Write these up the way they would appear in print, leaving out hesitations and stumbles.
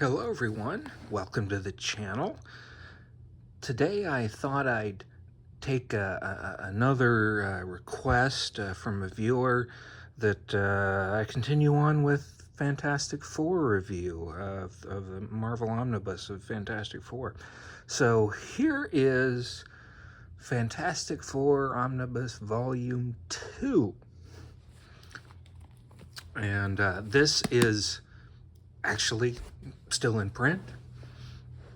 Hello everyone, welcome to the channel. Today I thought I'd take another request from a viewer that I continue on with Fantastic Four review of the Marvel Omnibus of Fantastic Four. So here is Fantastic Four Omnibus Volume 2. And this is actually still in print.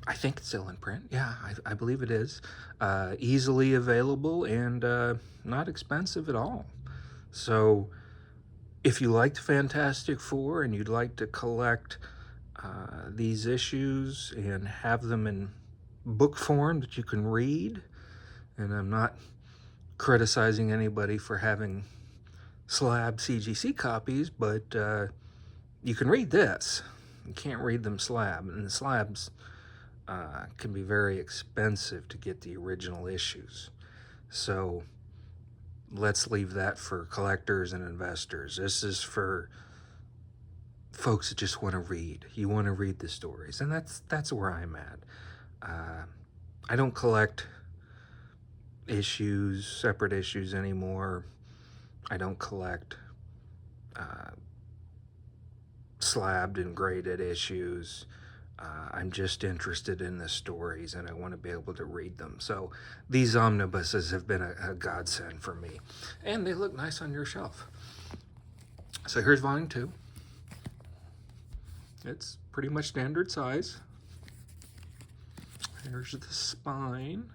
I think it's still in print. Yeah, I believe it is. Easily available and not expensive at all. So if you liked Fantastic Four and you'd like to collect these issues and have them in book form that you can read, and I'm not criticizing anybody for having slab CGC copies, but you can read this. You can't read them slab, and the slabs can be very expensive to get the original issues. So let's leave that for collectors and investors. This is for folks that just want to read. You want to read the stories, and that's where I'm at. I don't collect issues, separate issues anymore. I don't collect slabbed and graded issues. I'm just interested in the stories and I want to be able to read them. So these omnibuses have been a godsend for me. And they look nice on your shelf. So here's volume 2. It's pretty much standard size. Here's the spine.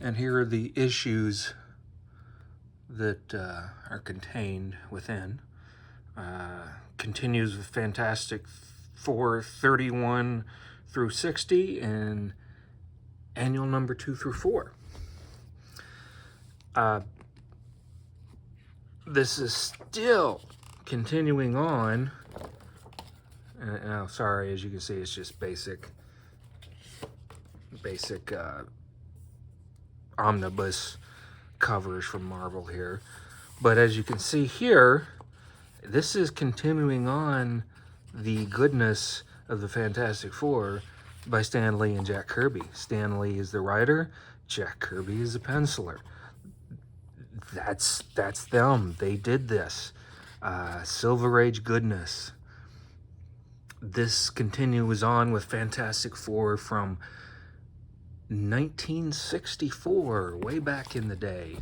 And here are the issues that are contained within. Continues with Fantastic Four 31 through 60 and annual number 2 through 4. This is still continuing on. Sorry, as you can see, it's just basic omnibus covers from Marvel here. But as you can see here, this is continuing on the goodness of the Fantastic Four by Stan Lee and Jack Kirby. Stan Lee is the writer, Jack Kirby is the penciler. That's them. They did this. Silver Age goodness. This continues on with Fantastic Four from 1964, way back in the day.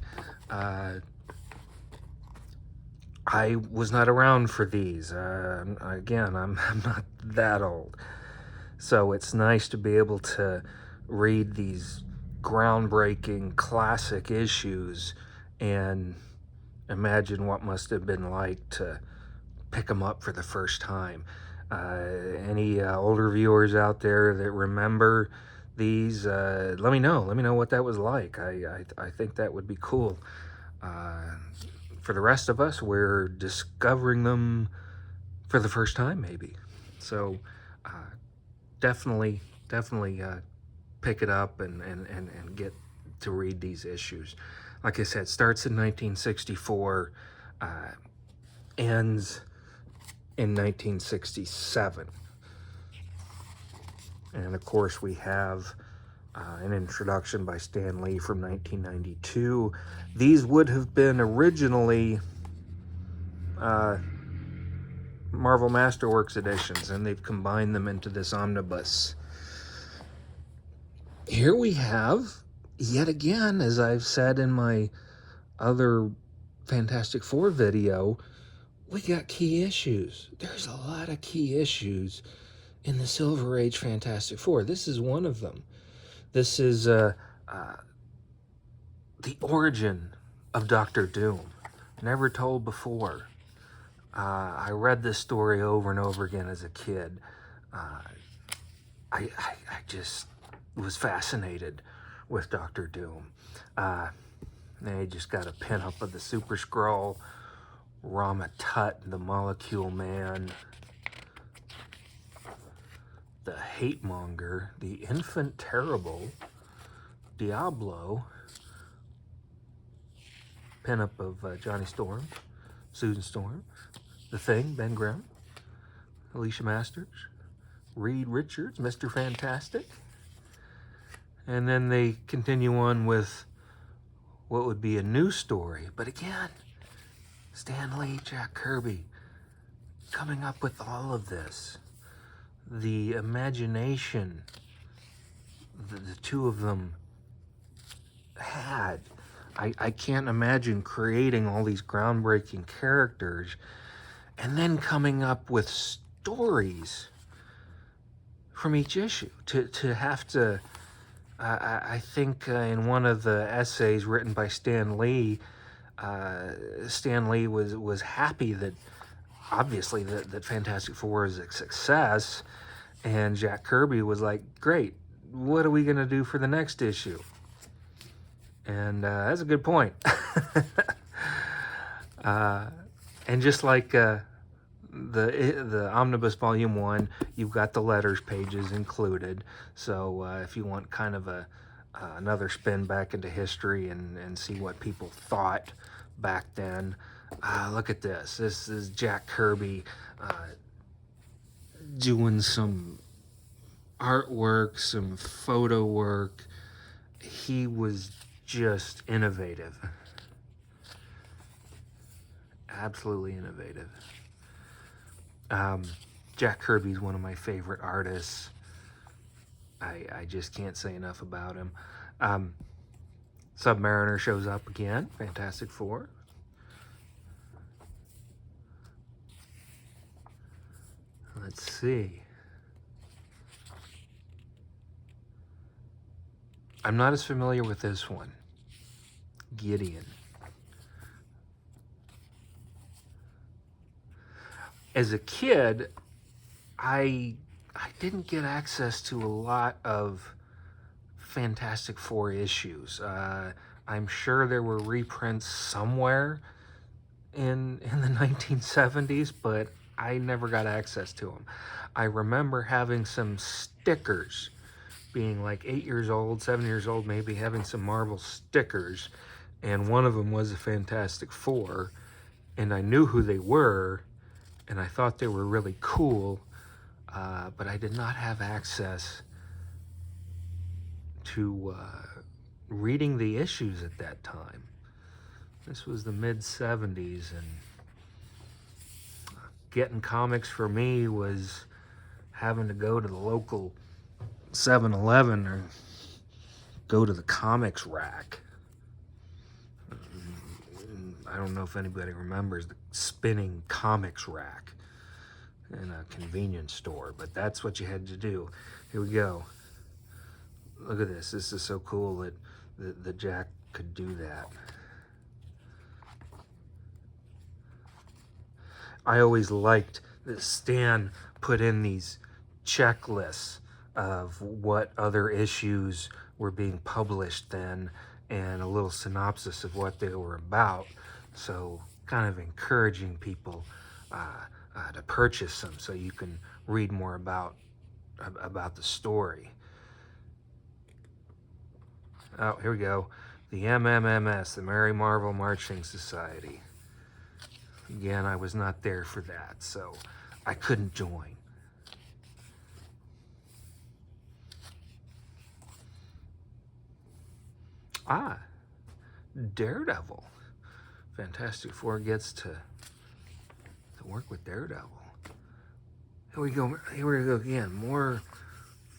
I was not around for these. Again, I'm not that old. So it's nice to be able to read these groundbreaking classic issues and imagine what must have been like to pick them up for the first time. Any older viewers out there that remember these, let me know. Let me know what that was like. I think that would be cool. For the rest of us, we're discovering them for the first time, maybe. So definitely pick it up and get to read these issues. Like I said, starts in 1964, ends in 1967. And of course, we have an introduction by Stan Lee from 1992. These would have been originally Marvel Masterworks editions, and they've combined them into this omnibus. Here we have, yet again, as I've said in my other Fantastic Four video, we got key issues. There's a lot of key issues in the Silver Age Fantastic Four. This is one of them. This is the origin of Dr. Doom, never told before. I read this story over and over again as a kid. I just was fascinated with Dr. Doom. They just got a pin-up of the Super Skrull, Rama Tut, the Molecule Man, the Hate Monger, the Infant Terrible, Diablo, pin-up of Johnny Storm, Susan Storm, The Thing, Ben Grimm, Alicia Masters, Reed Richards, Mr. Fantastic. And then they continue on with what would be a new story. But again, Stan Lee, Jack Kirby, coming up with all of this. The imagination the two of them had. I can't imagine creating all these groundbreaking characters and then coming up with stories from each issue. To have to, I think in one of the essays written by Stan Lee was happy that, obviously, that Fantastic Four is a success, and Jack Kirby was like, great, what are we going to do for the next issue? And that's a good point. And just like the Omnibus Volume 1, you've got the letters pages included. So if you want kind of another spin back into history and see what people thought back then, look at this. This is Jack Kirby doing some artwork, some photo work. He was just innovative. Absolutely innovative. Jack Kirby's one of my favorite artists. I just can't say enough about him. Submariner shows up again. Fantastic Four. Let's see. I'm not as familiar with this one. Gideon. As a kid, I didn't get access to a lot of Fantastic Four issues. I'm sure there were reprints somewhere in the 1970s, but I never got access to them. I remember having some stickers, being like 8 years old, 7 years old maybe, having some Marvel stickers, and one of them was a Fantastic Four, and I knew who they were, and I thought they were really cool, but I did not have access to reading the issues at that time. This was the mid-70s, and getting comics for me was having to go to the local 7-Eleven or go to the comics rack. I don't know if anybody remembers the spinning comics rack in a convenience store, but that's what you had to do. Here we go. Look at this. This is so cool that Jack could do that. I always liked that Stan put in these checklists of what other issues were being published then and a little synopsis of what they were about. So kind of encouraging people to purchase them so you can read more about the story. Oh, here we go. The MMMS, the Merry Marvel Marching Society. Again, I was not there for that, so I couldn't join. Daredevil. Fantastic Four gets to work with Daredevil. Here we go again. More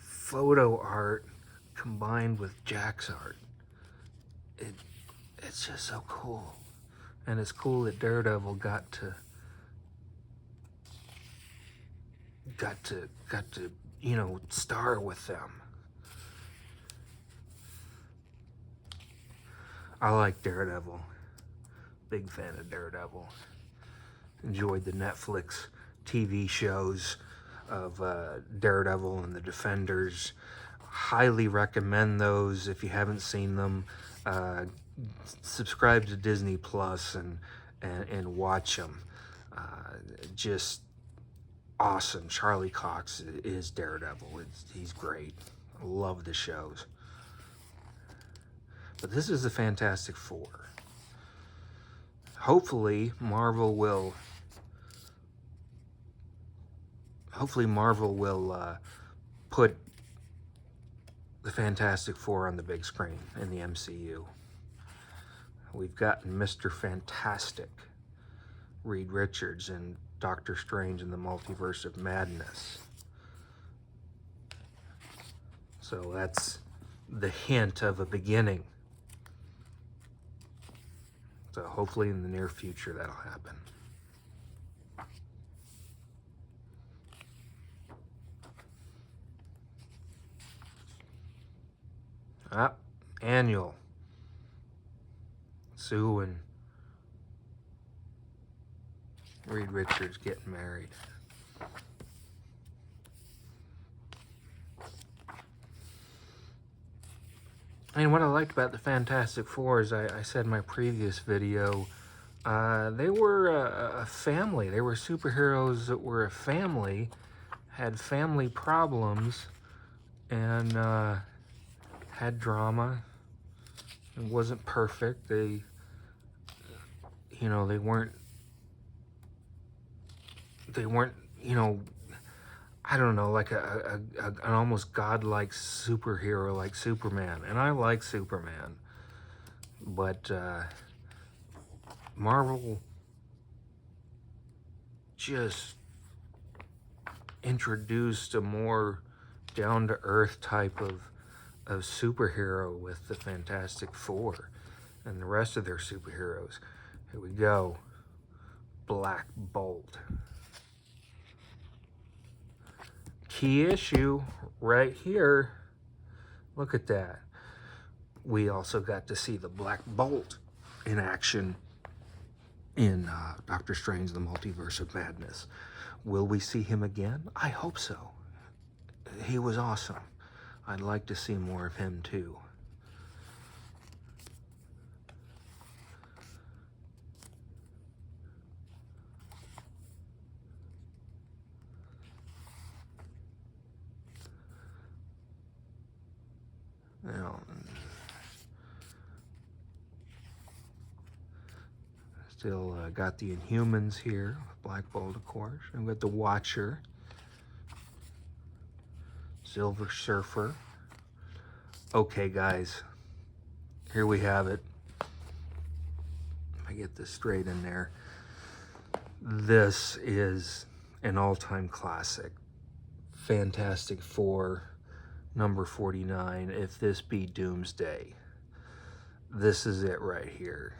photo art combined with Jack's art. It's just so cool. And it's cool that Daredevil got to star with them. I like Daredevil. Big fan of Daredevil. Enjoyed the Netflix TV shows of Daredevil and the Defenders. Highly recommend those if you haven't seen them. Subscribe to Disney Plus and watch them. Just awesome. Charlie Cox is Daredevil. He's great. I love the shows. But this is the Fantastic Four. Hopefully, Marvel will hopefully Marvel will put the Fantastic Four on the big screen in the MCU. We've gotten Mr. Fantastic, Reed Richards, and Doctor Strange in the Multiverse of Madness. So that's the hint of a beginning. So hopefully in the near future that'll happen. Annual. Sue and Reed Richards getting married. And what I liked about the Fantastic Four, as I said in my previous video, they were a family. They were superheroes that were a family, had family problems, and had drama. It wasn't perfect. They, you know, they weren't, you know, I don't know, like an almost godlike superhero like Superman. And I like Superman. But Marvel just introduced a more down-to-earth type of superhero with the Fantastic Four and the rest of their superheroes. Here we go. Black Bolt. Key issue right here. Look at that. We also got to see the Black Bolt in action in Doctor Strange, the Multiverse of Madness. Will we see him again? I hope so. He was awesome. I'd like to see more of him too. Now, still got the Inhumans here. Black Bolt, of course. And we've got the Watcher. Silver Surfer. Okay, guys. Here we have it. If I get this straight in there. This is an all-time classic. Fantastic Four, number 49, If This Be Doomsday. This is it right here.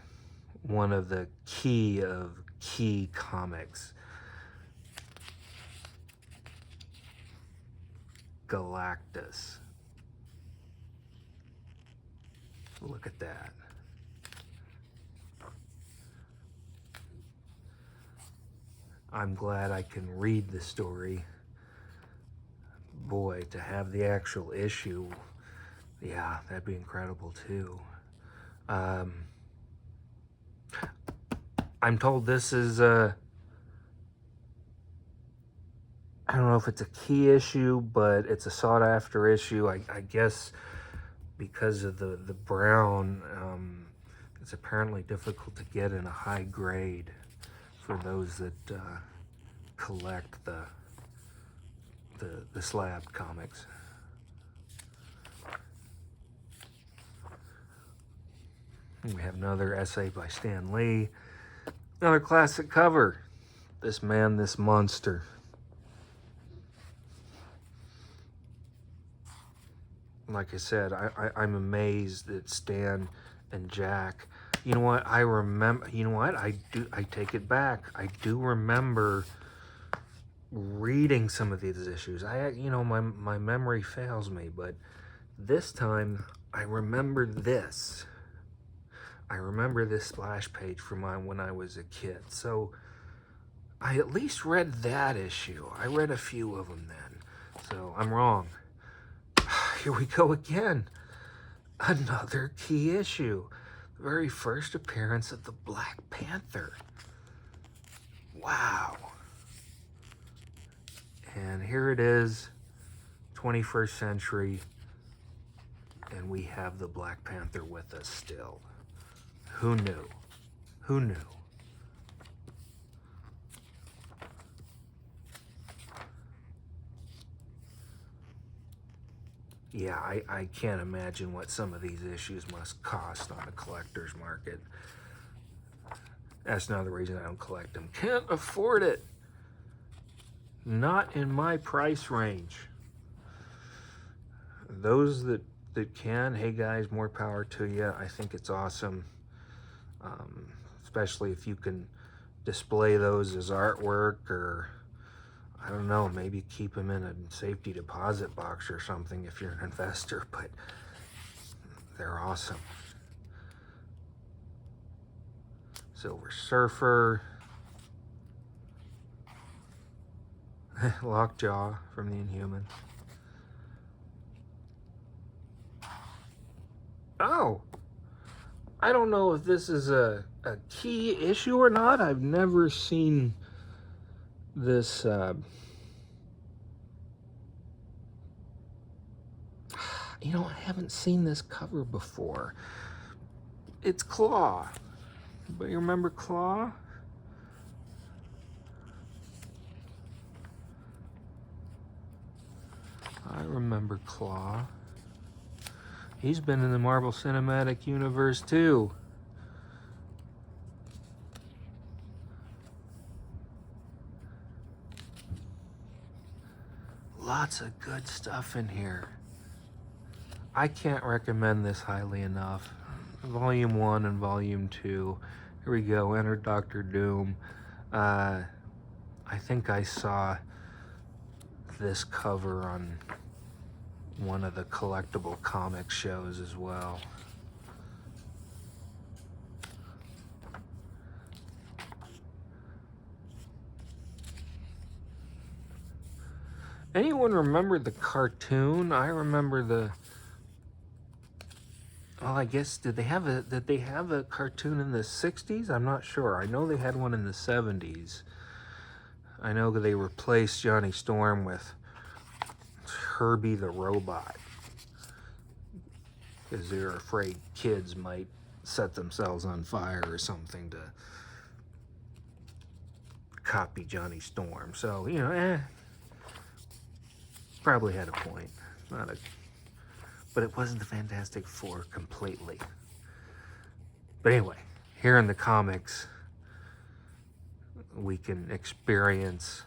One of the key comics. Galactus. Look at that. I'm glad I can read the story. Boy, to have the actual issue, yeah, that'd be incredible too. I'm told this is I don't know if it's a key issue, but it's a sought after issue. I guess because of the brown, it's apparently difficult to get in a high grade for those that collect the slab comics. We have another essay by Stan Lee. Another classic cover. This Man, This Monster. Like I said, I'm amazed that Stan and Jack. You know what? I remember. You know what? I take it back. I do remember reading some of these issues. You know, my memory fails me, but this time I remember this. I remember this splash page from when I was a kid. So I at least read that issue. I read a few of them then. So I'm wrong. Here we go again. Another key issue. The very first appearance of the Black Panther. Wow. And here it is, 21st century, and we have the Black Panther with us still. Who knew? Who knew? Yeah, I can't imagine what some of these issues must cost on a collector's market. That's another reason I don't collect them. Can't afford it. Not in my price range. Those that can, hey guys, more power to you. I think it's awesome, especially if you can display those as artwork, or I don't know, maybe keep them in a safety deposit box or something if you're an investor, but they're awesome. Silver Surfer, Lockjaw from the Inhumans. Oh, I don't know if this is a key issue or not. I've never seen this. You know, I haven't seen this cover before. It's Claw. But you remember Claw? I remember Claw. He's been in the Marvel Cinematic Universe too. Lots of good stuff in here. I can't recommend this highly enough. Volume 1 and Volume 2. Here we go, Enter Doctor Doom. I think I saw this cover on one of the collectible comic shows as well. Anyone remember the cartoon? I remember the... Well, I guess, did they have a cartoon in the 60s? I'm not sure. I know they had one in the 70s. I know that they replaced Johnny Storm with Herbie the Robot, because they were afraid kids might set themselves on fire or something to copy Johnny Storm. So, you know, probably had a point. But it wasn't the Fantastic Four completely. But anyway, here in the comics, we can experience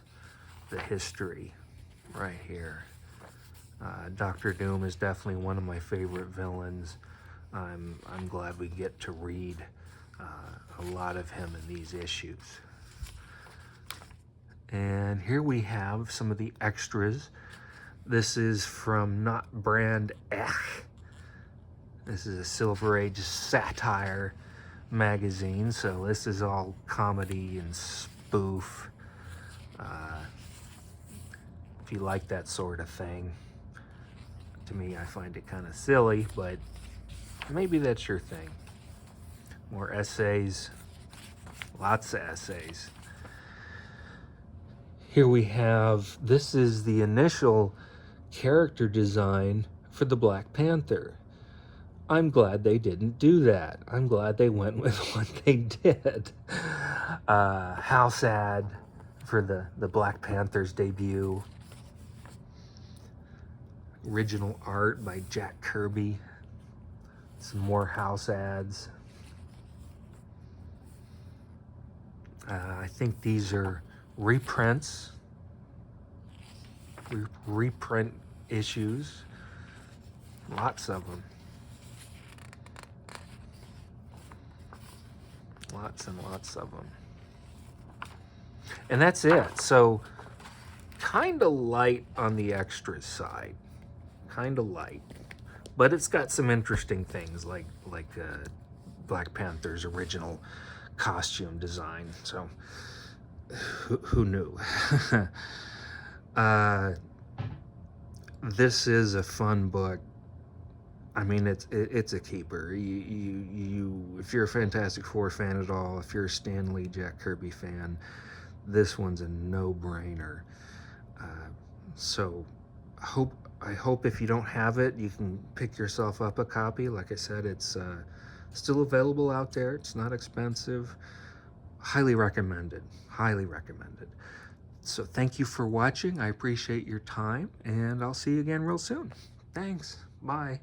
the history right here. Doctor Doom is definitely one of my favorite villains. I'm glad we get to read a lot of him in these issues. And here we have some of the extras. This is from Not Brand Ech. This is a Silver Age satire magazine, so this is all comedy and spoof. If you like that sort of thing. To me, I find it kind of silly, but maybe that's your thing. More essays, lots of essays. Here we have, this is the initial character design for the Black Panther. I'm glad they didn't do that. I'm glad they went with what they did. House ad for the Black Panther's debut. Original art by Jack Kirby. Some more house ads. I think these are reprints. Reprint issues. Lots of them. Lots and lots of them. And that's it. So, kind of light on the extras side. Kind of light. But it's got some interesting things like Black Panther's original costume design. So, who knew? This is a fun book. I mean, it's a keeper. You if you're a Fantastic Four fan at all, if you're a Stan Lee, Jack Kirby fan, this one's a no-brainer. So, I hope if you don't have it, you can pick yourself up a copy. Like I said, it's still available out there. It's not expensive. Highly recommended. Highly recommended. So thank you for watching. I appreciate your time, and I'll see you again real soon. Thanks. Bye.